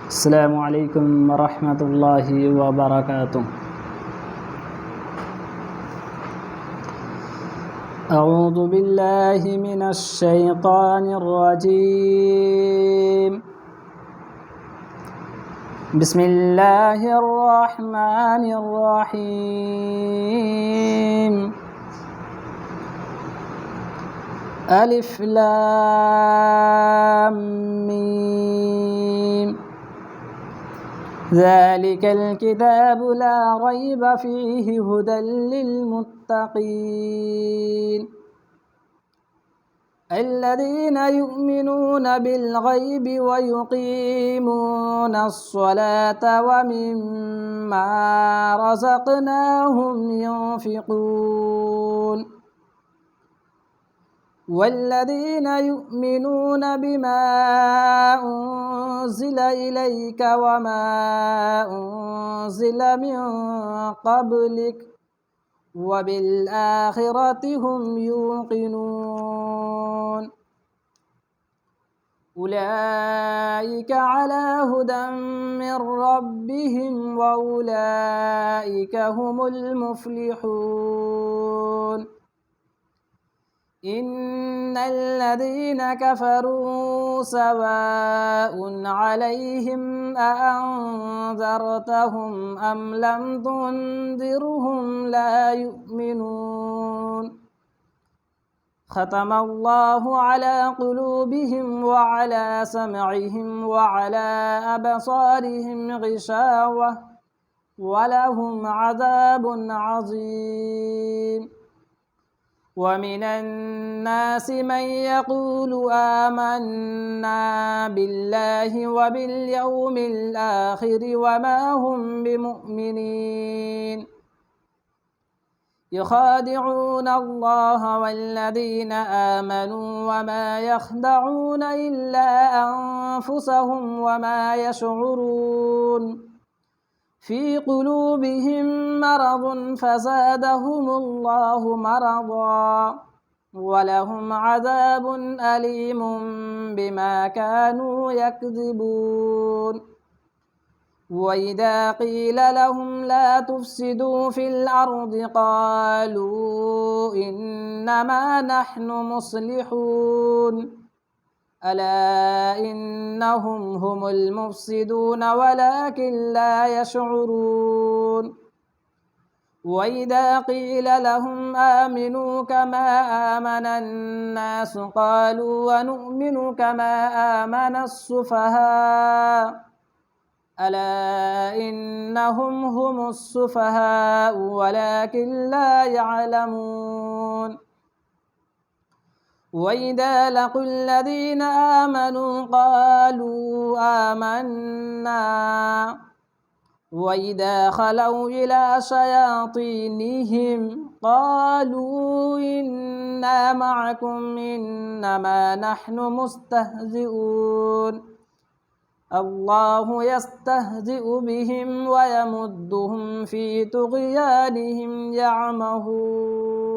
السلام عليكم ورحمة الله وبركاته. أعوذ بالله من الشيطان الرجيم. بسم الله الرحمن الرحيم. ألف لام ميم. ذلك الكتاب لا ريب فيه هدى للمتقين الذين يؤمنون بالغيب ويقيمون الصلاة ومما رزقناهم ينفقون والذين يؤمنون بما أنزل إليك وما أنزل من قبلك وبالآخرة هم يوقنون أولئك على هدى من ربهم وأولئك هم المفلحون إن الذين كفروا سواء عليهم أأنذرتهم أم لم تنذرهم لا يؤمنون ختم الله على قلوبهم وعلى سمعهم وعلى أبصارهم غشاوة ولهم عذاب عظيم ومن الناس من يقول آمنا بالله وباليوم الآخر وما هم بمؤمنين يخادعون الله والذين آمنوا وما يخدعون إلا أنفسهم وما يشعرون في قلوبهم مرض فزادهم الله مرضا ولهم عذاب أليم بما كانوا يكذبون وإذا قيل لهم لا تفسدوا في الأرض قالوا إنما نحن مصلحون ألا إنهم هم المفسدون ولكن لا يشعرون وإذا قيل لهم آمنوا كما آمن الناس قالوا ونؤمن كما آمن السفهاء ألا إنهم هم السفهاء ولكن لا يعلمون وإذا لقوا الذين آمنوا قالوا آمنا وإذا خلوا إلى شياطينهم قالوا إنا معكم إنما نحن مستهزئون الله يستهزئ بهم ويمدهم في طغيانهم يعمهون